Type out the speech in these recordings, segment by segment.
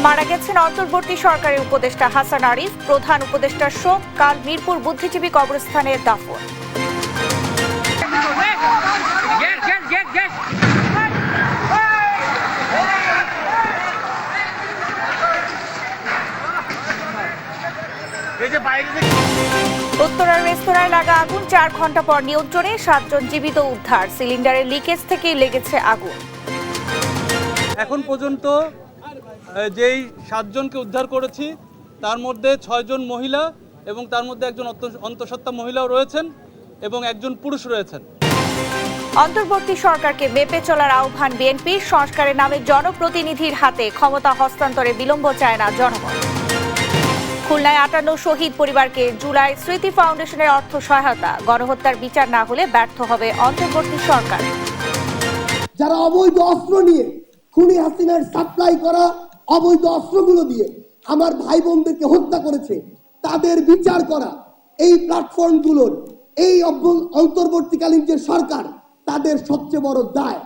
মারা গেছেন অন্তর্বর্তী সরকারের উপদেষ্টা হাসান আরিফ। প্রধান উপদেষ্টার শোক, কাল মিরপুর বুদ্ধিজীবী কবরস্থানে দাফন। উত্তরার রেস্তোরাঁয় লাগা আগুন 4 ঘন্টা পর নিয়ন্ত্রণে, 7 জন জীবিত উদ্ধার। সিলিন্ডারের লিকেজ থেকে লেগেছে আগুন। এখন পর্যন্ত যেই 7 জনকে উদ্ধার করেছি তার মধ্যে 6 জন মহিলা এবং তার মধ্যে একজন অন্তঃসত্ত্বা মহিলাও রয়েছেন এবং একজন পুরুষ রয়েছেন। অন্তর্বর্তী সরকারকে মেপে চলার আহ্বান বিএনপির। সংস্কারের নামে জনপ্রতিনিধির হাতে ক্ষমতা হস্তান্তরে বিলম্ব চায় না জনগণ। খুলনায় 58 শহীদ পরিবারকে জুলাই স্মৃতি ফাউন্ডেশনের অর্থ সহায়তা। গণহত্যার বিচার না হলে ব্যর্থ হবে অন্তর্বর্তী সরকার। যারা অবৈধ অস্ত্র নিয়ে খুনি হাসিনার সাপ্লাই করা অবৈধ অস্ত্রগুলো দিয়ে আমার ভাই বোনদেরকে হত্যা করেছে, তাদের বিচার করা এই প্ল্যাটফর্মগুলোর, এই অন্তর্বর্তীকালীন যে সরকার, তাদের সবচেয়ে বড় দায়।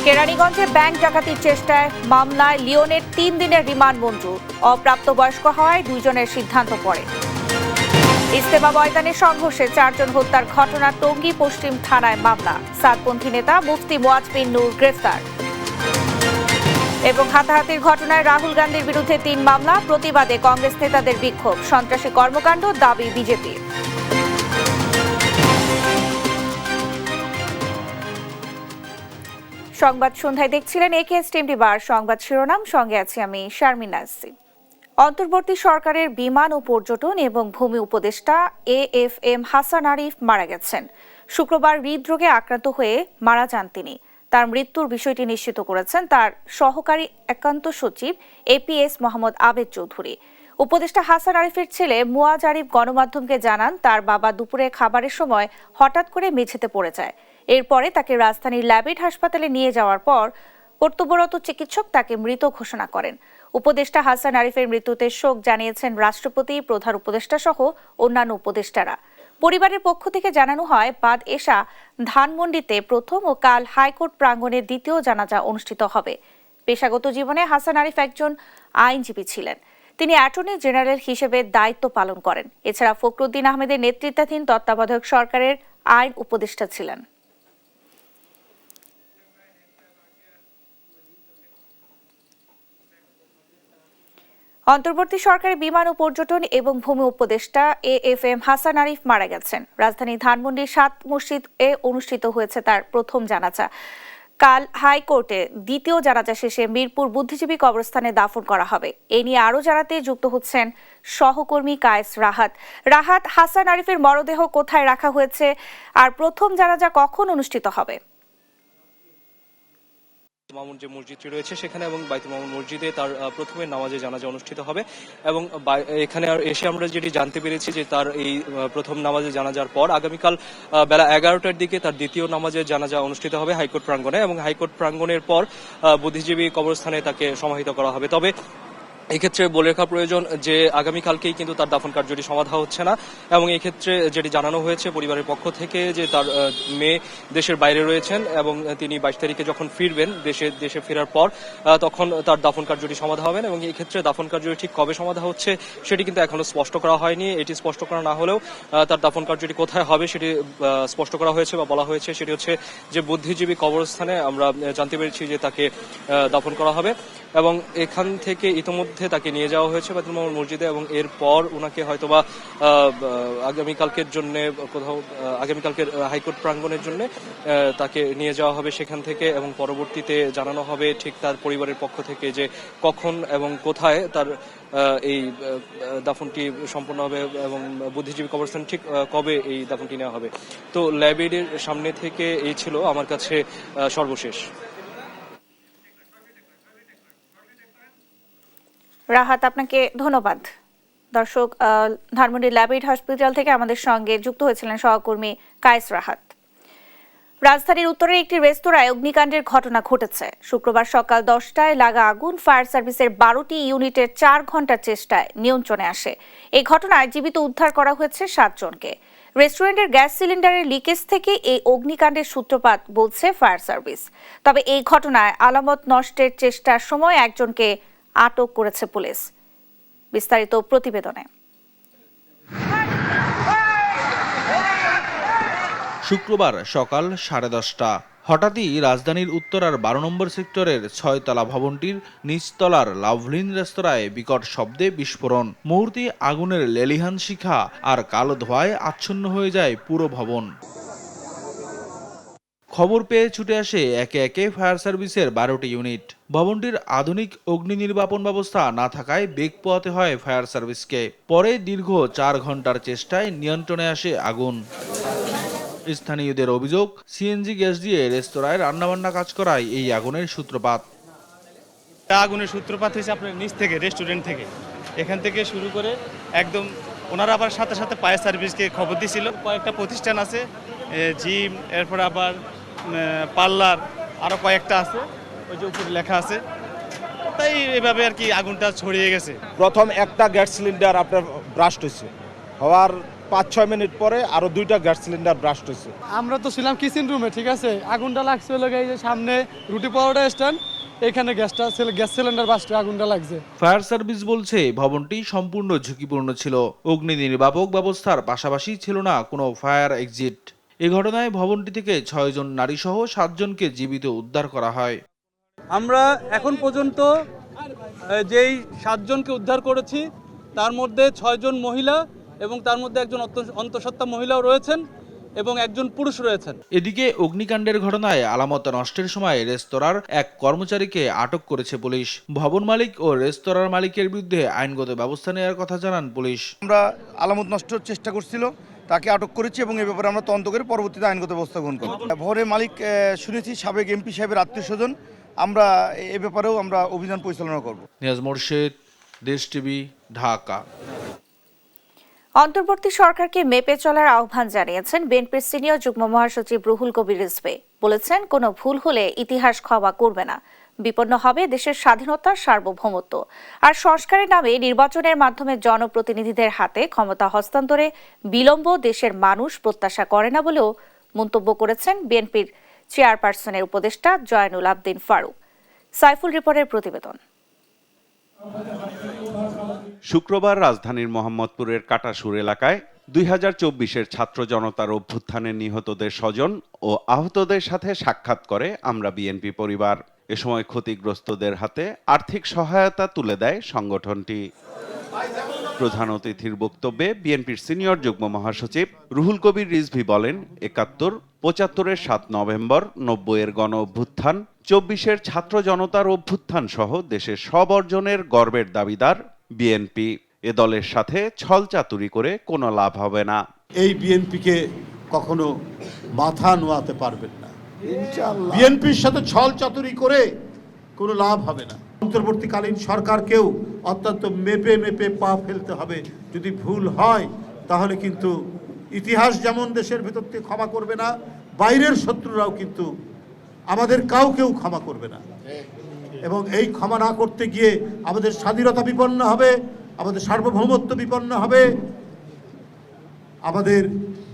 কেরানীগঞ্জে ব্যাংক ডাকাতির চেষ্টায় মামলায় লিওনের 3 দিনের রিমান্ড মঞ্জুর। অপ্রাপ্তবয়স্ক হওয়ায় 2 জনের সিদ্ধান্ত পড়ে। ইস্তেমা ময়দানে সংঘর্ষে 4 জন হত্যার ঘটনা, টঙ্গী পশ্চিম থানায় মামলা। সাতপন্থী নেতা মুফতি মুয়াজ বিন নূর গ্রেফতার। এবং হাতাহাতির ঘটনায় রাহুল গান্ধীর বিরুদ্ধে 3 মামলা। প্রতিবাদে কংগ্রেস নেতাদের বিক্ষোভ। সন্ত্রাসী কর্মকাণ্ড দাবি বিজেপি। সংবাদ সন্ধ্যায় দেখছিলেন একেএস টিভি বার। সংবাদ শিরোনাম, সঙ্গে আছি আমি শারমিন নাসি। অন্তর্বর্তী সরকারের বিমান ও পর্যটন এবং ভূমি উপদেষ্টা AFM হাসান আরিফ মারা গেছেন। শুক্রবার হৃদরোগে আক্রান্ত হয়ে মারা যান তিনি। তার মৃত্যুর বিষয়টি নিশ্চিত করেছেন তার সহকারী একান্ত সচিব APS মোহাম্মদ আবেদ চৌধুরী। উপদেষ্টা হাসান আরিফের ছেলে মুয়াজ আরিফ গণমাধ্যমকে জানান, তার বাবা দুপুরে খাবারের সময় হঠাৎ করে মেঝেতে পড়ে যায়। এরপরে তাকে রাজধানীর ল্যাবেড হাসপাতালে নিয়ে যাওয়ার পর কর্তব্যরত চিকিৎসক তাকে মৃত ঘোষণা করেন। উপদেষ্টা হাসান আরিফের মৃত্যুতে শোক জানিয়েছেন রাষ্ট্রপতি, প্রধান উপদেষ্টা সহ অন্যান্য উপদেষ্টারা। পরিবারের পক্ষ থেকে জানানো হয়, বাদ এশা ধানমন্ডিতে প্রথম ও কাল হাইকোর্ট প্রাঙ্গণে দ্বিতীয় জানাজা অনুষ্ঠিত হবে। পেশাগত জীবনে হাসান আরিফ একজন আইনজীবী ছিলেন। তিনি অ্যাটর্নি জেনারেল হিসেবে দায়িত্ব পালন করেন। এছাড়া ফখরুদ্দিন আহমেদের নেতৃত্বাধীন তত্ত্বাবধায়ক সরকারের আইন উপদেষ্টা ছিলেন। অন্তর্বর্তী সরকারের বিমান ও পর্যটন এবং ভূমি উপদেষ্টা AFM হাসান আরিফ মারা গেছেন। রাজধানী ধানমন্ডির 7 মসজিদে অনুষ্ঠিত হয়েছে তার প্রথম জানাজা। কাল হাইকোর্টে দ্বিতীয় জানাজা শেষে মিরপুর বুদ্ধিজীবী কবরস্থানে দাফন করা হবে। এ নিয়ে আরও জানাতে যুক্ত হচ্ছেন সহকর্মী কায়েস রাহাত। রাহাত, হাসান আরিফের মরদেহ কোথায় রাখা হয়েছে আর প্রথম জানাজা কখন অনুষ্ঠিত হবে? মামুন যে মসজিদটি রয়েছে সেখানে এবং বাইতুল মামুন মসজিদে তার প্রথমে নামাজে জানাজা অনুষ্ঠিত হবে এবং এখানে এসে আমরা যেটি জানতে পেরেছি যে তার এই প্রথম নামাজে জানাজার পর আগামীকাল বেলা 11টার দিকে তার দ্বিতীয় নামাজে জানাজা অনুষ্ঠিত হবে হাইকোর্ট প্রাঙ্গণে এবং হাইকোর্ট প্রাঙ্গণের পর বুদ্ধিজীবী কবরস্থানে তাকে সমাহিত করা হবে। তবে এক্ষেত্রে বলে রাখা প্রয়োজন যে আগামীকালকেই কিন্তু তার দাফন কার্যটি সমাধা হচ্ছে না এবং এই ক্ষেত্রে যেটি জানানো হয়েছে পরিবারের পক্ষ থেকে যে তার মেয়ে দেশের বাইরে রয়েছেন এবং তিনি 22 তারিখে যখন ফিরবেন দেশে ফেরার পর তখন তার দাফন কার্যটি সমাধা হবেন এবং এই ক্ষেত্রে দাফন কার্যটি ঠিক কবে সমাধা হচ্ছে সেটি কিন্তু এখনো স্পষ্ট করা হয়নি। এটি স্পষ্ট করা না হলেও তার দাফন কার্যটি কোথায় হবে সেটি স্পষ্ট করা হয়েছে বা বলা হয়েছে সেটি হচ্ছে যে বুদ্ধিজীবী কবরস্থানে আমরা জানতে পেরেছি যে তাকে দাফন করা হবে এবং এখান থেকে ইতিমধ্যে তাকে নিয়ে যাওয়া হয়েছে বাইতুল মামুন মসজিদে এবং এরপর ওনাকে হয়তোবা আগামীকালকের জন্য কোথাও আগামীকালকের হাইকোর্ট প্রাঙ্গণের জন্য তাকে নিয়ে যাওয়া হবে সেখান থেকে এবং পরবর্তীতে জানানো হবে ঠিক তার পরিবারের পক্ষ থেকে যে কখন এবং কোথায় তার এই দাফনটি সম্পন্ন হবে এবং বুদ্ধিজীবী কবরস্থান ঠিক কবে এই দাফনটি নেওয়া হবে। তো ল্যাবেডের সামনে থেকে এই ছিল আমার কাছে সর্বশেষ। রাহাত, আপনাকে ধন্যবাদ। দর্শক, ধানমন্ডি ল্যাবেড হসপিটাল থেকে আমাদের সঙ্গে যুক্ত হয়েছিলেন সহকর্মী কায়েস রাহাত। রাজধানীর উত্তরের একটি রেস্তোরাঁয় অগ্নিকাণ্ডের ঘটনা ঘটেছে। শুক্রবার সকাল 10টায় লাগা আগুন ফায়ার সার্ভিসের 12টি ইউনিটের 4 ঘন্টার চেষ্টায় নিয়ন্ত্রণে আসে। এই ঘটনায় জীবিত উদ্ধার করা হয়েছে 7 জনকে। রেস্টুরেন্টের গ্যাস সিলিন্ডারের লিকেজ থেকে এই অগ্নিকাণ্ডের সূত্রপাত বলছে ফায়ার সার্ভিস। তবে এই ঘটনায় আলামত নষ্টের চেষ্টার সময় একজনকে আটক করেছে পুলিশ। বিস্তারিত প্রতিবেদনে। শুক্রবার সকাল 10:30 হঠাৎই রাজধানীর উত্তরার 12 নম্বর সেক্টরের 6তলা ভবনটির নিচতলার লাভলিন রেস্তোরাঁয় বিকট শব্দে বিস্ফোরণ। মুহূর্তে আগুনের লেলিহান শিখা আর কালো ধোঁয়ায় আচ্ছন্ন হয়ে যায় পুরো ভবন। খবর পেয়ে ছুটে আসে একে একে ফায়ার সার্ভিসের 12টি ইউনিট। ভবনটির আধুনিক অগ্নি নির্বাপন ব্যবস্থা না থাকায় বেগ পোহাতে হয় ফায়ার সার্ভিসকে। পরে দীর্ঘ 4 ঘন্টার চেষ্টায় নিয়ন্ত্রণে আসে আগুন। স্থানীয়দের অভিযোগ, সিএনজি গ্যাস দিয়ে রেস্তোরাঁয় রান্নাবান্না কাজ করায় এই আগুনের সূত্রপাত। আগুনের সূত্রপাত হয়েছে আপনার নিচ থেকে, রেস্টুরেন্ট থেকে। এখান থেকে শুরু করে একদম ওনারা আবার সাথে সাথে ফায়ার সার্ভিসকে খবর দিয়েছিল। কয়েকটা প্রতিষ্ঠান আছে, জিম, এরপর আবার পার্লার, আরও কয়েকটা আছে, ওই যে উপরে লেখা আছে। তাই এভাবে আর কি আগুনটা ছড়িয়ে গেছে। প্রথম একটা গ্যাস সিলিন্ডার আপনার ব্রাস্ট হয়েছে, হওয়ার 5-6 মিনিট পরে আরো 2টা গ্যাস সিলিন্ডার ব্রাস্ট হয়েছে। আমরা তো ছিলাম কিচেন রুমে, ঠিক আছে, আগুনটা লাগছে হলো এই যে সামনে রুটি পরোটা স্ট্যান্ড, এখানে গ্যাস সিলিন্ডার বাস্টে আগুনটা লাগছে। ফায়ার সার্ভিস বলছে ভবনটি সম্পূর্ণ ঝুঁকিপূর্ণ ছিল। অগ্নি নির্বাপক ব্যবস্থার পাশাপাশি ছিল না কোনো ফায়ার এক্সিট। এ ঘটনায় ভবনটি থেকে 6 জন নারী সহ 7 জনকে জীবিত উদ্ধার করা হয়। আমরা এখন পর্যন্ত যেই 7 জনকে উদ্ধার করেছি তার মধ্যে 6 জন মহিলা এবং তার মধ্যে একজন অন্তঃসত্ত্বা মহিলাও রয়েছেন এবং একজন পুরুষ রয়েছেন। এদিকে অগ্নিকাণ্ডের ঘটনায় আলামত নষ্টের সময় রেস্তোরাঁর এক কর্মচারীকে আটক করেছে পুলিশ। ভবন মালিক ও রেস্তোরাঁর মালিকের বিরুদ্ধে আইনগত ব্যবস্থা নেওয়ার কথা জানান পুলিশ। আমরা আলামত নষ্টের চেষ্টা করছিল, তাকে আটক করেছি এবং এ ব্যাপারে আমরা তদন্ত করে পরবর্তীতে আইনগত ব্যবস্থা গ্রহণ করি। ভবনের মালিক শুনেছি সাবেক এমপি সাহেবের আত্মীয় স্বজন। আমরা এ ব্যাপারেও আমরা অভিযান পরিচালনা করব। নিয়াজ মোরশেদ, দেশ টিভি, ঢাকা। অন্তর্বর্তী সরকারকে মেপে চলার আহ্বান জানিয়েছেন বিএনপির সিনিয়র যুগ্ম মহাসচিব রুহুল কবির রিজভী। বলেছেন, কোনো ভুল হলে ইতিহাস ক্ষমা করবে না। বিপন্ন হবে দেশের স্বাধীনতা, সার্বভৌমত্ব। আর সংস্কারের নামে নির্বাচনের মাধ্যমে জনপ্রতিনিধিদের হাতে ক্ষমতা হস্তান্তরে বিলম্ব দেশের মানুষ প্রত্যাশা করে না বলেও মন্তব্য করেছেন বিএনপির চেয়ারপারসনের উপদেষ্টা জয়নুল আবদিন ফারুক। সাইফুল রিপনের প্রতিবেদন। শুক্রবার রাজধানীর মোহাম্মদপুরের কাটাসুর এলাকায় 2024-এর ছাত্র জনতার অভ্যুত্থানে নিহতদের স্বজন ও আহতদের সাথে সাক্ষাৎ করে আমরা বিএনপি পরিবার। এ সময় ক্ষতিগ্রস্তদের হাতে আর্থিক সহায়তা তুলে দেয় সংগঠনটি। প্রধান অতিথির বক্তব্যে বিএনপির সিনিয়র যুগ্ম মহাসচিব রুহুল কবির রিজভী বলেন, 71, 75-এর 7 নভেম্বর, 90-এর গণ অভ্যুত্থান, 24-এর ছাত্র জনতার অভ্যুত্থান সহ দেশের সব অর্জনের গর্বের দাবিদার বিএনপি। এ দলের সাথে ছল চাতুরি করে কোনো লাভ হবে না। এই বিএনপিকে কখনো মাথা নোয়াতে পারবেন না। বিএনপির সাথে ছল চাতুরি করে কোনো লাভ হবে না। অন্তর্বর্তীকালীন সরকারকেও অত্যন্ত মেপে মেপে পা ফেলতে হবে। যদি ভুল হয় তাহলে কিন্তু ইতিহাস যেমন দেশের ভেতর থেকে ক্ষমা করবে না, বাইরের শত্রুরাও কিন্তু আমাদের কাউকেও ক্ষমা করবে না। এবং এই ক্ষমা না করতে গিয়ে আমাদের স্বাধীনতা বিপন্ন হবে, আমাদের সার্বভৌমত্ব বিপন্ন হবে, আমাদের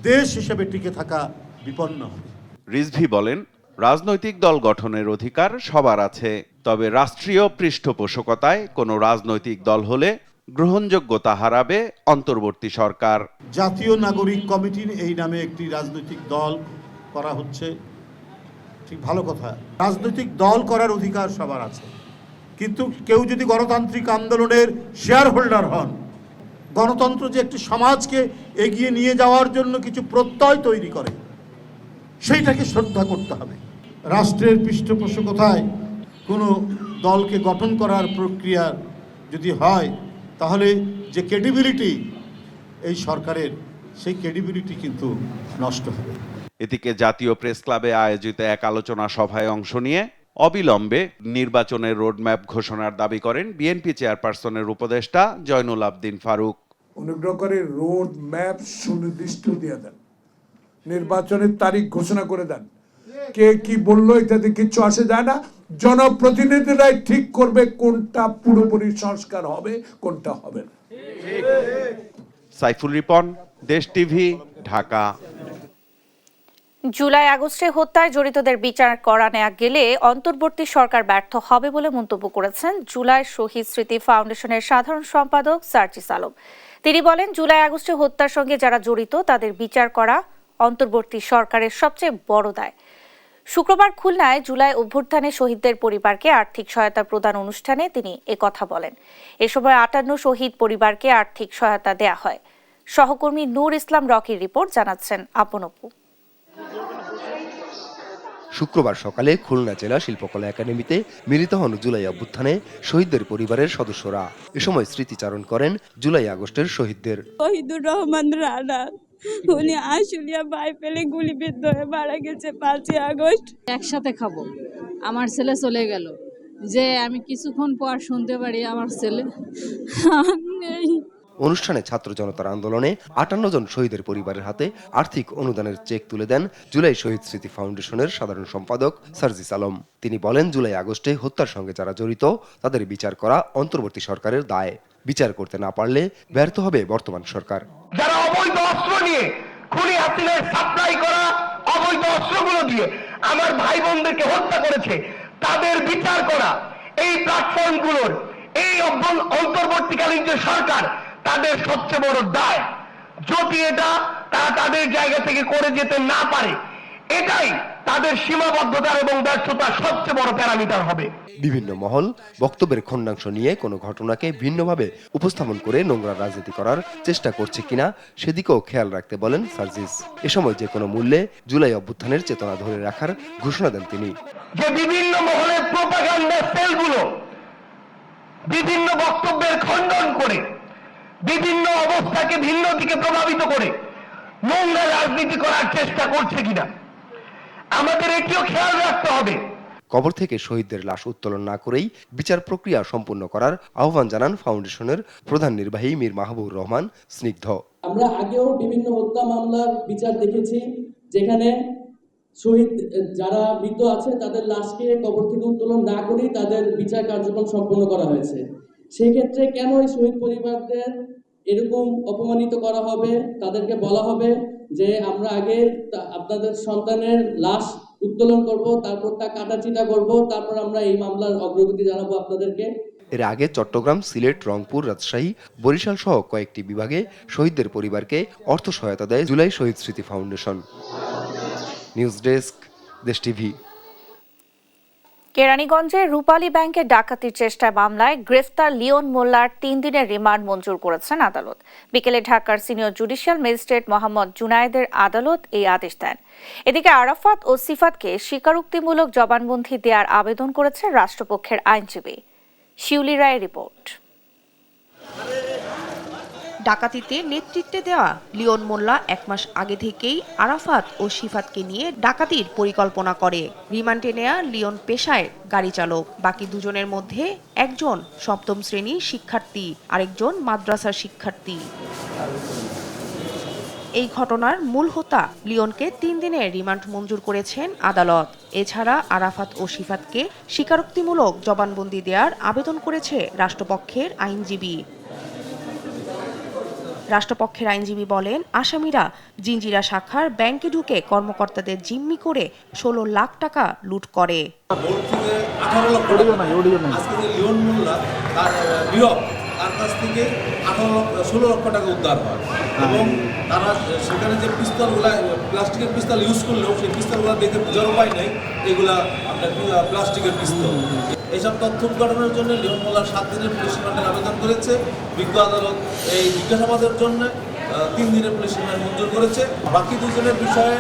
দেশ হিসেবে টিকে থাকা বিপন্ন হবে। রিজভী বলেন, রাজনৈতিক দল গঠনের অধিকার সবার আছে, তবে রাষ্ট্রীয় পৃষ্ঠপোষকতায় কোনো রাজনৈতিক দল হলে গ্রহণযোগ্যতা হারাবে অন্তর্বর্তী সরকার। জাতীয় নাগরিক কমিটির এই নামে একটি রাজনৈতিক দল করা হচ্ছে, ঠিক ভালো কথা। রাজনৈতিক দল করার অধিকার সবার আছে, কিন্তু কেউ যদি গণতান্ত্রিক আন্দোলনের শেয়ার হোল্ডার হন, গণতন্ত্র যে একটি সমাজকে এগিয়ে নিয়ে যাওয়ার জন্য কিছু প্রত্যয় তৈরি করে, সেইটাকে শ্রদ্ধা করতে হবে। রাষ্ট্রের পৃষ্ঠপোষকতায় কোনো দলকে গঠন করার প্রক্রিয়া যদি হয়, তাহলে যে ক্রেডিবিলিটি এই সরকারের, সেই ক্রেডিবিলিটি কিন্তু নষ্ট হবে। এদিকে জাতীয় প্রেস ক্লাবে আয়োজিত এক আলোচনা সভায় অংশ নিয়ে অবিলম্বে নির্বাচনের রোডম্যাপ ঘোষণার দাবি করেন বিএনপি চেয়ারপারসনের উপদেষ্টা জয়নুল আবদিন ফারুক। অনুগ্রহ করে রোড ম্যাপ সুনির্দিষ্ট দিয়ে দেন, নির্বাচনের তারিখ ঘোষণা করে দেন। কে কি বললো এটাতে কিছু আসে যায় না। জনপ্রতিনিধিরাই ঠিক করবে কোনটা পুরোপুরি সংস্কার হবে, কোনটা হবে না। সাইফুল রিপন, দেশ টিভি, ঢাকা। জুলাই আগস্টে হত্যায় জড়িতদের বিচার করা না গেলে অন্তর্বর্তী সরকার ব্যর্থ হবে বলে মন্তব্য করেছেন জুলাই শহীদ স্মৃতি ফাউন্ডেশনের সাধারণ সম্পাদক সার্জিস আলম। তিনি বলেন, জুলাই আগস্টে হত্যার সঙ্গে যারা জড়িত তাদের বিচার করা অন্তর্বর্তী সরকারের সবচেয়ে বড় দায়। শুক্রবার খুলনায় জুলাই অভ্যুত্থানে শহীদদের পরিবারকে আর্থিক সহায়তা প্রদান অনুষ্ঠানে তিনি একথা বলেন। এ সময় 58 শহীদ পরিবারকে আর্থিক সহায়তা দেয়া হয়। সহকর্মী নূর ইসলাম রকির রিপোর্ট, জানাচ্ছেন আপন অপু। শুক্রবার সকালে খুলনা জেলা শিল্পকলা একাডেমিতে মিলিত হন জুলাই অভ্যুত্থানে শহীদদের পরিবারের সদস্যরা। এ সময় স্মৃতিচারণ করেন জুলাই আগস্টের শহীদদের। শহীদুর রহমান রানা, উনি আশুলিয়া ভাই পেলে গুলিবিদ্ধ হয়ে মারা গেছে 5 আগস্ট। একসাথে খাবো, আমার ছেলে চলে গেল, যে আমি কিছুক্ষণ পর শুনতে পারি আমার ছেলে নেই। অনুষ্ঠানে ছাত্র জনতার আন্দোলনে 58 জন শহীদের পরিবারের হাতে আর্থিক অনুদানের চেক তুলে দেন জুলাই শহীদ স্মৃতি ফাউন্ডেশনের সাধারণ সম্পাদক সার্জিস আলম। তিনি বলেন, জুলাই আগস্টে হত্যার সঙ্গে যারা জড়িত তাদের বিচার করা অন্তর্বর্তী সরকারের দায়। বিচার করতে না পারলে ব্যর্থ হবে বর্তমান সরকার। যারা অবৈধ অস্ত্র নিয়ে খুনি হাসিনার সাপ্লাই করা অবৈধ অস্ত্রগুলো দিয়ে আমার ভাই বোনদেরকে হত্যা করেছে, তাদের বিচার করা এই প্ল্যাটফর্মগুলোর এই অন্তর্বর্তীকালীন যে সরকার তাদের সবচেয়ে বড় দায়। যদি এটা তারা তাদের জায়গা থেকে করে যেতে না পারে, এটাই তাদের সীমাবদ্ধতার এবং ব্যর্থতার সবচেয়ে বড় প্যারামিটার হবে। বিভিন্ন মহল বক্তব্যের খণ্ডাংশ নিয়ে কোনো ঘটনাকে ভিন্নভাবে উপস্থাপন করে নোংরা রাজনীতি করার চেষ্টা করছে কিনা সেদিকেও খেয়াল রাখতে বলেন সার্জিস। এ সময় যে কোনো মূল্যে জুলাই অভ্যুত্থানের চেতনা ধরে রাখার ঘোষণা দেন তিনি। যে বিভিন্ন মহলের প্রোপাগান্ডা সেলগুলো বিভিন্ন বক্তব্যের খণ্ডন করে বিভিন্ন অবস্থাকে ভিন্ন দিকে প্রভাবিত করে নোংরা রাজনীতি করার চেষ্টা করছে কিনা আমাদের এটিও খেয়াল রাখতে হবে। কবর থেকে শহীদদের লাশ উত্তোলন না করেই বিচার প্রক্রিয়া সম্পূর্ণ করার আহ্বান জানান ফাউন্ডেশনের প্রধান নির্বাহী মীর মাহবুবুর রহমান স্নিগ্ধ। আমরা আগেও বিভিন্ন হত্যা মামলার বিচার দেখেছি, যেখানে শহীদ যারা মৃত আছে তাদের লাশকে কবর থেকে উত্তোলন না করেই তাদের বিচার কার্যক্রম সম্পন্ন করা হয়েছে। সেক্ষেত্রে কেন এই শহীদ পরিবারদের এরকম অপমানিত করা হবে? তাদেরকে বলা হবে যে আমরা আগে আপনাদের সন্তানের লাশ উত্তোলন করব, তারপর তা কাটাচিটা করব, তারপর আমরা এই মামলার অগ্রগতি জানাবো আপনাদেরকে। এর আগে চট্টগ্রাম, সিলেট, রংপুর, রাজশাহী, বরিশাল সহ কয়েকটি বিভাগে শহীদদের পরিবারকে অর্থ সহায়তা দেয় জুলাই শহীদ স্মৃতি ফাউন্ডেশন। নিউজ ডেস্ক, দেশ টিভি। কেরানীগঞ্জে রূপালী ব্যাংকের ডাকাতির চেষ্টা মামলায় গ্রেফতার লিওন মোল্লার 3 দিনের রিমান্ড মঞ্জুর করেছেন আদালত। বিকেলে ঢাকার সিনিয়র জুডিশিয়াল ম্যাজিস্ট্রেট মোহাম্মদ জুনায়েদের আদালত এই আদেশ দেন। এদিকে আরাফাত ও সিফাতকে স্বীকারোক্তিমূলক জবানবন্দি দেওয়ার আবেদন করেছে রাষ্ট্রপক্ষের আইনজীবী। শিউলি রায়ের রিপোর্ট। ডাকাতিতে নেতৃত্বে দেওয়া লিওন মোল্লা 1 মাস আগে থেকেই আরাফাত ও সিফাতকে নিয়ে ডাকাতির পরিকল্পনা করে। রিমান্ডে নেয়া লিওন পেশায় গাড়ি চালক। বাকি দুজনের মধ্যে একজন 7ম শ্রেণীর শিক্ষার্থী, আরেকজন মাদ্রাসার শিক্ষার্থী। এই ঘটনার মূল হোতা লিওনকে 3 দিনের রিমান্ড মঞ্জুর করেছেন আদালত। এছাড়া আরাফাত ও সিফাতকে স্বীকারোক্তিমূলক জবানবন্দি দেওয়ার আবেদন করেছে রাষ্ট্রপক্ষের আইনজীবী। রাষ্ট্রপক্ষের আইনজীবী বলেন, আসামিরা জিঞ্জিরা শাখার ব্যাংকে ঢুকে কর্মকর্তাদের জিম্মি করে 16 লাখ টাকা লুট করে। তার কাছ থেকে 16 লক্ষ টাকা উদ্ধার হয় এবং তারা সেখানে যে পিস্তলগুলা প্লাস্টিকের পিস্তল ইউজ করলেও সেই পিস্তলগুলো দেখে বোঝার উপায় নেই এগুলা আপনার প্লাস্টিকের পিস্তল। এইসব তথ্য উদ্ঘাটনের জন্য লিওন মোল্লার 7 দিনের পুলিশ রিমান্ডের আবেদন করেছে। বিজ্ঞ আদালত এই জিজ্ঞাসাবাদের জন্য 3 দিনের পুলিশ রিমান্ড মঞ্জুর করেছে। বাকি দুজনের বিষয়ে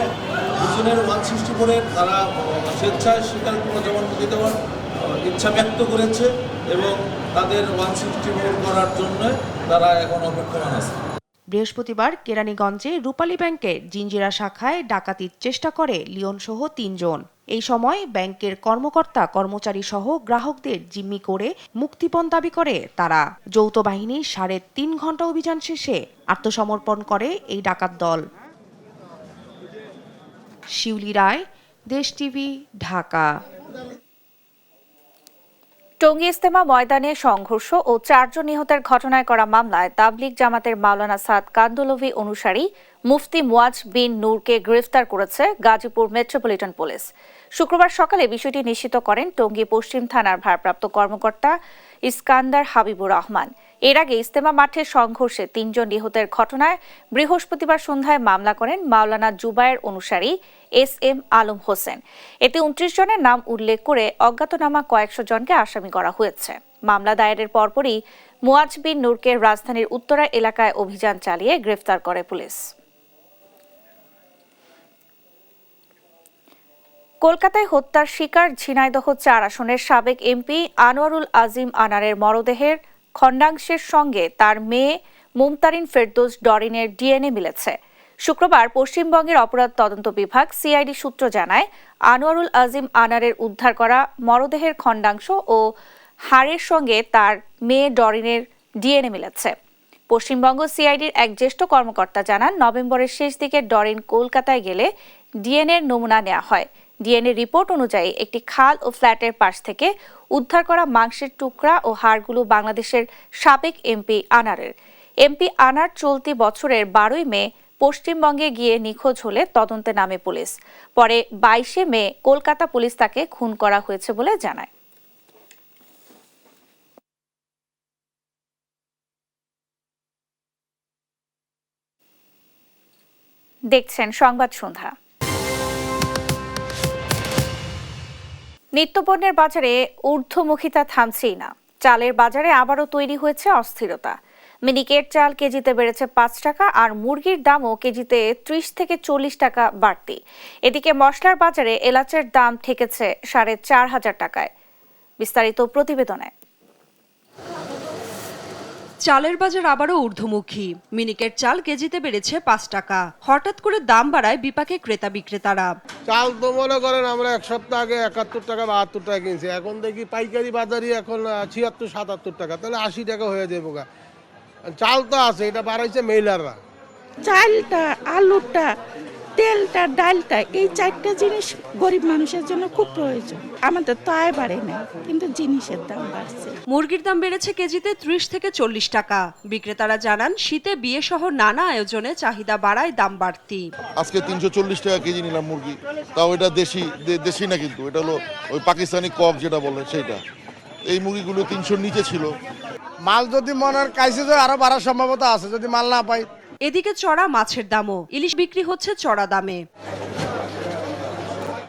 দুজনের 164 তারা স্বেচ্ছায় স্বীকারোক্তিমূলক জবানবন্দি দেওয়ার ইচ্ছা ব্যক্ত করেছে এবং তাদের 164 করার জন্য তারা এখন অপেক্ষমান আছে। বৃহস্পতিবার কেরানীগঞ্জে রূপালী ব্যাংকের জিঞ্জিরা শাখায় ডাকাতির চেষ্টা করে লিওন সহ 3 জন। এই সময় ব্যাংকের কর্মকর্তা কর্মচারী সহ গ্রাহকদের জিম্মি করে মুক্তিপণ দাবি করে তারা। যৌথ বাহিনীর 3.5 ঘন্টা অভিযান শেষে আত্মসমর্পণ করে এই ডাকাত দল। শিউলি রায়, দেশ টিভি, ঢাকা। টঙ্গী ইজতেমা ময়দানে সংঘর্ষ ও 4 জন নিহতের ঘটনায় করা মামলায় তাবলিগ জামাতের মাওলানা সাদ কান্দলভি অনুসারী মুফতি মুয়াজ বিন নূরকে গ্রেফতার করেছে গাজীপুর মেট্রোপলিটন পুলিশ। শুক্রবার সকালে বিষয়টি নিশ্চিত করেন টঙ্গী পশ্চিম থানার ভারপ্রাপ্ত কর্মকর্তা ইস্কান্দার হাবিবুর রহমান। এর আগে ইজতেমা মাঠে সংঘর্ষে 3 জন নিহতের ঘটনায় বৃহস্পতিবার সন্ধ্যায় মামলা করেন মাওলানা জুবায়ের অনুসারী SM আলম হোসেন। এতে 29 জনের নাম উল্লেখ করে অজ্ঞাতনামা কয়েকশো জনকে আসামি করা হয়েছে। মামলা দায়েরের পরপরই মুয়াজ বিন নূরকে রাজধানীর উত্তরা এলাকায় অভিযান চালিয়ে গ্রেফতার করে পুলিশ। কলকাতায় হত্যার শিকার ঝিনাইদহ 4 আসনের সাবেক MP আনোয়ারুল আজিম আনারের মরদেহের খণ্ডাংশের সঙ্গে তার মেয়ে মুমতারিন ফেরদৌস ডরিনের DNA মিলেছে। শুক্রবার পশ্চিমবঙ্গের অপরাধ তদন্ত বিভাগ CID সূত্র জানায়, আনোয়ারুল আজিম আনারের উদ্ধার করা মরদেহের খণ্ডাংশ ও হাড়ের সঙ্গে তার মেয়ে ডরিনের DNA মিলেছে। পশ্চিমবঙ্গ CIDর এক জ্যেষ্ঠ কর্মকর্তা জানান, নভেম্বরের শেষ দিকে ডরিন কলকাতায় গেলে DNA নমুনা নেওয়া হয়। DNA রিপোর্ট অনুযায়ী একটি খাল ও ফ্ল্যাটের পাশ থেকে উদ্ধার করা মাংসের টুকরা ও হাড়গুলো বাংলাদেশের সাবেক MP আনারের। MP আনার চলতি বছরের 12 মে পশ্চিমবঙ্গে গিয়ে নিখোঁজ হলে তদন্তে নামে পুলিশ। পরে 22 মে কলকাতা পুলিশ তাকে খুন করা হয়েছে বলে জানায়। দেখছেন সংবাদ সন্ধ্যা। নিত্যপণ্যের বাজারে ঊর্ধ্বমুখিতা থামছেই না। চালের বাজারে আবারও তৈরি হয়েছে অস্থিরতা। মিনিকেট চাল কেজিতে বেড়েছে 5 টাকা, আর মুরগির দামও কেজিতে 30 থেকে 40 টাকা বাড়তি। এদিকে মশলার বাজারে এলাচের দাম ঠেকেছে 4,500 টাকায়। বিস্তারিত প্রতিবেদনে। চালের বাজার আবারও ঊর্ধ্বমুখী। মিনিকেট চাল কেজিতে বেড়েছে 5 টাকা। হঠাৎ করে দাম বাড়ায় বিপাকে ক্রেতা বিক্রেতারা। চাল তো মনে করেন আমরা এক সপ্তাহ আগে 71 টাকা 72 টাকা কিনছি, এখন দেখি পাইকারি বাজারে এখন 76-77 টাকা, তাহলে 80 টাকা হয়ে যাবে। চাল তো আছে, এটা বাড়াইছে মেইলাররা। চালটা, আলুটা, তেলটা, ডালটা, এই 4টা জিনিস গরিব মানুষের জন্য খুব প্রয়োজন। আমাদের তো আয় বাড়ে না, কিন্তু জিনিসের দাম বাড়ছে। মুরগির দাম বেড়েছে কেজিতে 30 থেকে 40 টাকা। বিক্রেতারা জানান, শীতে বিয়ে সহ নানা আয়োজনে চাহিদা বাড়ায় দাম বাড়তি। আজকে 340 টাকা কেজি নিলাম মুরগি, তাও এটা দেশি না, কিন্তু এটা হলো ওই পাকিস্তানি কক যেটা বলে সেটা। এই মুরগিগুলো 300 নিচে ছিল। মাল যদি মনের কাছে আরো বাড়ার সম্ভাবনা আছে যদি মাল না পাই। এদিকে চড়া মাছের দামও। ইলিশ বিক্রি হচ্ছে চড়া দামে,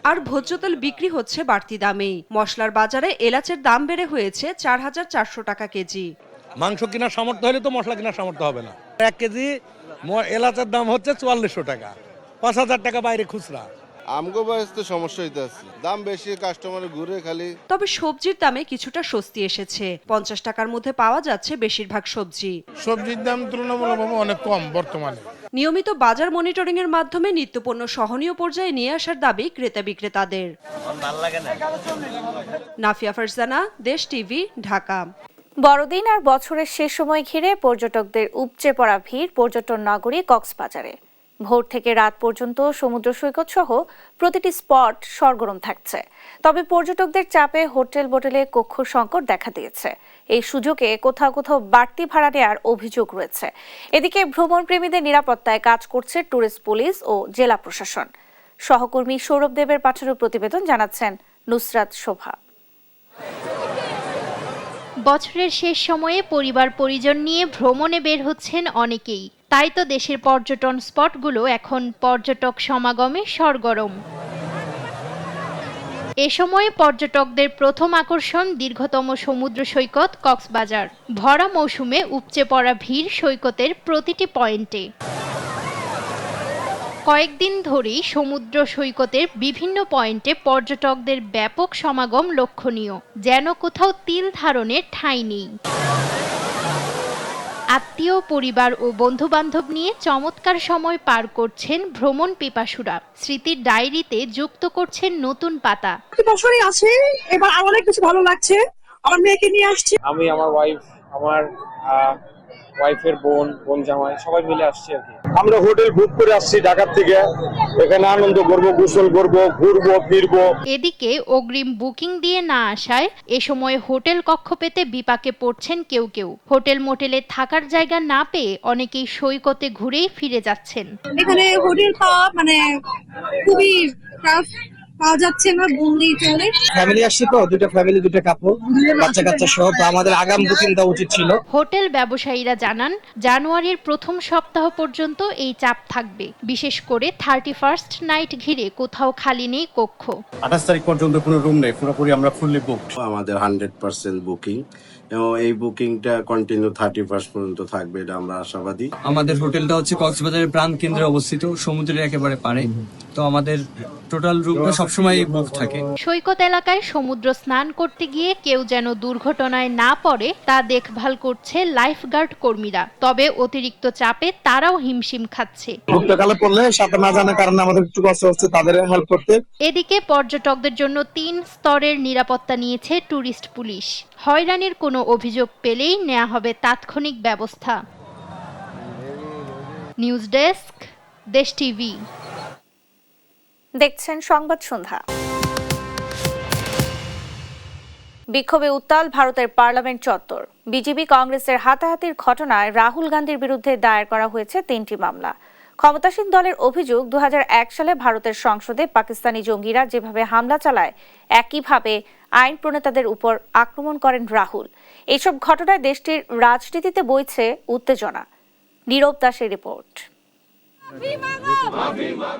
আর ভোজ্য তেল বিক্রি হচ্ছে বাড়তি দামে। মশলার বাজারে এলাচের দাম বেড়ে হয়েছে 4,400 টাকা কেজি। মাংস কেনার সামর্থ্য হলে তো মশলা কেনার সামর্থ্য হবে না। 1 কেজি এলাচের দাম হচ্ছে 4400 টাকা, 5000 টাকা বাইরে খুচরা। আমগো বাড়িতে সমস্যা হইতে আছে, দাম বেশি, কাস্টমার ঘুরে খালি। তবে সবজির দামে কিছুটা স্বস্তি এসেছে। 50 টাকার মধ্যে পাওয়া যাচ্ছে বেশিরভাগ সবজি। সবজির দাম তুলনামূলকভাবে অনেক কম বর্তমানে। নিয়মিত বাজার মনিটরিং এর মাধ্যমে নিত্যপণ্য সহনীয় পর্যায়ে নিয়ে আসার দাবি ক্রেতা বিক্রেতাদের। নাফিয়া ফারজানা, দেশ টিভি, ঢাকা। বড়দিন আর বছরের শেষ সময় ঘিরে পর্যটকদের উপচে পড়া ভিড় পর্যটন নগরী কক্সবাজারে। ভোর থেকে রাত পর্যন্ত সমুদ্র সৈকত সহ প্রতিটি স্পট সরগরম থাকছে। তবে পর্যটকদের চাপে হোটেল বোটেলে কক্ষ সংকট দেখা দিয়েছে। এই সুযোগে কোথাও কোথাও বাড়তি ভাড়া নেওয়ার অভিযোগ রয়েছে। এদিকে ভ্রমণপ্রেমীদের নিরাপত্তায় কাজ করছে ট্যুরিস্ট পুলিশ ও জেলা প্রশাসন। সহকর্মী সৌরভ দেবের পাঠানো প্রতিবেদন জানাচ্ছেন নুসরাত শোভা। বছরের শেষ সময়ে পরিবার পরিজন নিয়ে ভ্রমণে বের হচ্ছেন অনেকেই। তাই তো দেশের পর্যটন স্পটগুলো এখন পর্যটক সমাগমে সরগরম। এ সময়ে পর্যটকদের প্রথম আকর্ষণ দীর্ঘতম সমুদ্র সৈকত কক্সবাজার। ভরা মৌসুমে উপচে পড়া ভিড় সৈকতের প্রতিটি পয়েন্টে। কয়েকদিন ধরেই সমুদ্র সৈকতের বিভিন্ন পয়েন্টে পর্যটকদের ব্যাপক সমাগম লক্ষণীয়, যেন কোথাও তিল ধারণের ঠাঁই নেই। আত্মীয়, পরিবার ও বন্ধু-বান্ধব নিয়ে চমৎকার সময় পার করছেন ভ্রমণ পিপাসুরা। স্মৃতির ডায়েরিতে যুক্ত করছেন নতুন পাতা। বছরই আছে, এবার অনেক কিছু ভালো লাগছে। আমার মেয়েকে নিয়ে আসছি। আমি, আমার ওয়াইফ, আমার ওয়াইফের বোন জামাই সবাই মিলে আসছি আর কি। আমরা হোটেল বুক করে আসছি ঢাকা থেকে, এখানে আনন্দ করবো, গোসল করবো, ঘুরবো ফিরবো। এদিকে অগ্রিম বুকিং দিয়ে না আসায় এ সময় হোটেল কক্ষ পেতে বিপাকে পড়ছেন কেউ কেউ। হোটেল মোটেলে থাকার জায়গা না পেয়ে অনেকেই সৈকতে ঘুরেই ফিরে যাচ্ছেন। এখানে হোটেল পাওয়া মানে খুবই টাফ, পাওয়া যাচ্ছে না, বললেই চলে। ফ্যামিলি আসছে তো, দুটো ফ্যামিলি, দুটো কাপড়, বাচ্চা কাচ্চা সহ, তো আমাদের আগাম বুকিং দেওয়া উচিত ছিল। হোটেল ব্যবসায়ীরা জানান জানুয়ারির প্রথম সপ্তাহ পর্যন্ত এই চাপ থাকবে, বিশেষ করে 31st নাইট ঘিরে কোথাও খালি নেই কক্ষ। 28 তারিখ পর্যন্ত কোনো রুম নেই, পুরোপুরি আমরা ফুললি বুকড। আমাদের 100% বুকিং এবং এই বুকিংটা কন্টিনিউ 31st পর্যন্ত থাকবে, এটা আমরা আশাবাদী। আমাদের হোটেলটা হচ্ছে কক্সবাজারের প্রাণ কেন্দ্রে অবস্থিত, সমুদ্রের একেবারে পাড়ে, তো আমাদের টোটাল রুমটা সবসময় বুক থাকে। সৈকত এলাকায় সমুদ্র স্নান করতে গিয়ে কেউ যেন দুর্ঘটনায় না পড়ে তা দেখভাল করছে লাইফগার্ড কর্মীরা। তবে অতিরিক্ত চাপে তারাও হিমশিম খাচ্ছে। ভুক্তকালে পড়লে সাথে না জানার কারণে আমাদের একটু কষ্ট হচ্ছে তাদের হেল্প করতে। এদিকে পর্যটকদের জন্য 3 স্তরের নিরাপত্তা নিয়েছে ট্যুরিস্ট পুলিশ। হয়রানির কোনো অভিযোগ পেলেই নেওয়া হবে তাৎক্ষণিক ব্যবস্থা। নিউজ ডেস্ক, দেশ টিভি। দেখছেন সংবাদ সন্ধ্যা। বিক্ষোভে উত্তাল ভারতের পার্লামেন্ট চত্বর। বিজেপি কংগ্রেসের হাতাহাতির ঘটনায় রাহুল গান্ধীর বিরুদ্ধে দায়ের করা হয়েছে 3টি মামলা। ক্ষমতাসীন দলের অভিযোগ, 2001 সালে ভারতের সংসদে পাকিস্তানি জঙ্গিরা যেভাবে হামলা চালায় একইভাবে আইন প্রণেতাদের উপর আক্রমণ করেন রাহুল। এইসব ঘটনায় দেশটির রাজনীতিতে বইছে উত্তেজনা। নীরব দাসের রিপোর্ট।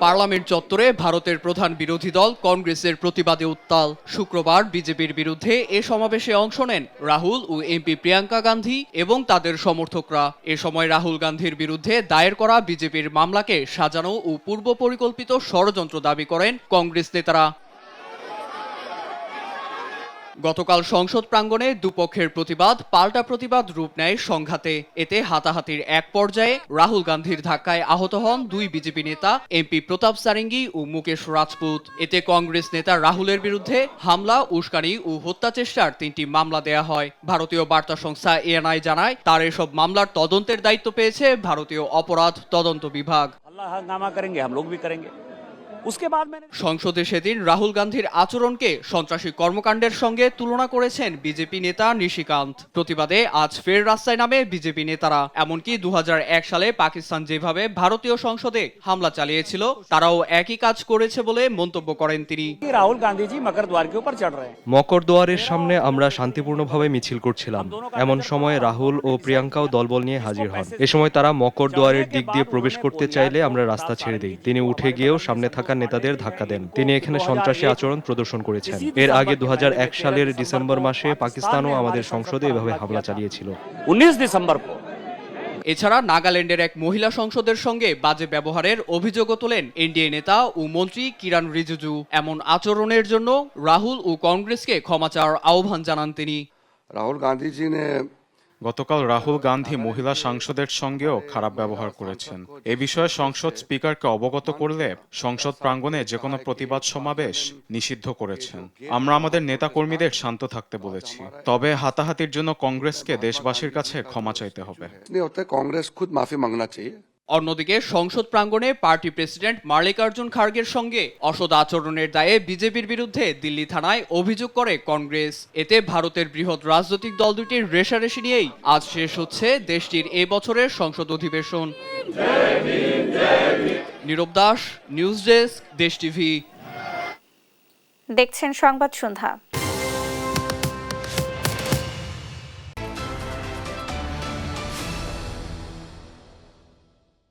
পার্লামেন্ট চত্বরে ভারতের প্রধান বিরোধী দল কংগ্রেসের প্রতিবাদে উত্তাল। শুক্রবার বিজেপির বিরুদ্ধে এ সমাবেশে অংশ নেন রাহুল ও এমপি প্রিয়াঙ্কা গান্ধী এবং তাদের সমর্থকরা। এ সময় রাহুল গান্ধীর বিরুদ্ধে দায়ের করা বিজেপির মামলাকে সাজানো ও পূর্ব পরিকল্পিত ষড়যন্ত্র দাবি করেন কংগ্রেস নেতারা। গতকাল সংসদ প্রাঙ্গণে দুপক্ষের প্রতিবাদ পাল্টা প্রতিবাদ রূপ নেয় সংঘাতে। এতে হাতাহাতির এক পর্যায়ে রাহুল গান্ধীর ধাক্কায় আহত হন 2 বিজেপি নেতা, এমপি প্রতাপ সারেঙ্গি ও মুকেশ রাজপুত। এতে কংগ্রেস নেতা রাহুলের বিরুদ্ধে হামলা, উস্কানি ও হত্যা চেষ্টার 3টি মামলা দেয়া হয়। ভারতীয় বার্তা সংস্থা এএনআই জানায়, তার এসব মামলার তদন্তের দায়িত্ব পেয়েছে ভারতীয় অপরাধ তদন্ত বিভাগ। সংসদে সেদিন রাহুল গান্ধীর আচরণকে সন্ত্রাসী কর্মকাণ্ডের সঙ্গে তুলনা করেছেন বিজেপি নেতা নিশিকান্ত। প্রতিবাদে আজ ফের রাস্তায় নামে বিজেপি নেতারা। এমনকি 2001 সালে পাকিস্তান যেভাবে ভারতীয় সংসদে হামলা চালিয়েছিল, তারাও একই কাজ করেছে বলে মন্তব্য করেন তিনি। রাহুল গান্ধীজি মকরদুয়ার কে উপর চড় রহে। মকরদুয়ারের সামনে আমরা শান্তিপূর্ণভাবে মিছিল করছিলাম। এমন সময় রাহুল ও প্রিয়াঙ্কাও দলবল নিয়ে হাজির হন। এ সময় তারা মকরদুয়ারের দিক দিয়ে প্রবেশ করতে চাইলে আমরা রাস্তা ছেড়ে দিই। তিনি উঠে গিয়েও সামনে থাকা নেতাদের ধাক্কা দেন। তিনি এখানে সন্ত্রাসী আচরণ প্রদর্শন করেছেন। এর আগে 2001 সালের ডিসেম্বর মাসে পাকিস্তানও আমাদের সংসদে এভাবে হামলা চালিয়েছিল। 19 ডিসেম্বর। এছাড়া নাগাল্যান্ডের এক মহিলা সংসদের সঙ্গে বাজে ব্যবহারের অভিযোগও তোলেন এনডিএ নেতা ও মন্ত্রী কিরণ রিজিজু। এমন আচরণের জন্য রাহুল ও কংগ্রেসকে ক্ষমা চাওয়ার আহ্বান জানান তিনি। রাহুল গান্ধীজি গতকাল রাহুল গান্ধী মহিলা সাংসদের সঙ্গেও খারাপ ব্যবহার করেছেন। এ বিষয়ে সংসদ স্পিকারকে অবগত করলে সংসদ প্রাঙ্গণে যে কোনো প্রতিবাদ সমাবেশ নিষিদ্ধ করেছেন। আমরা আমাদের নেতা কর্মীদের শান্ত থাকতে বলেছি। তবে হাতাহাতির জন্য কংগ্রেসকে দেশবাসীর কাছে ক্ষমা চাইতে হবে। কংগ্রেস খুদ মাফি মাংনা চাই। অন্যদিকে সংসদ প্রাঙ্গণে পার্টি প্রেসিডেন্ট মাল্লিকার্জুন খার্গের সঙ্গে অসৎ আচরণের দায়ে বিজেপির বিরুদ্ধে দিল্লি থানায় অভিযোগ করে কংগ্রেস। এতে ভারতের বৃহৎ রাজনৈতিক দল দুটির রেষারেষি নিয়েই আজ শেষ হচ্ছে দেশটির এ বছরের সংসদ অধিবেশন। নীরব দাস, নিউজ ডেস্ক, দেশ টিভি। দেখছেন সংবাদ সন্ধ্যা।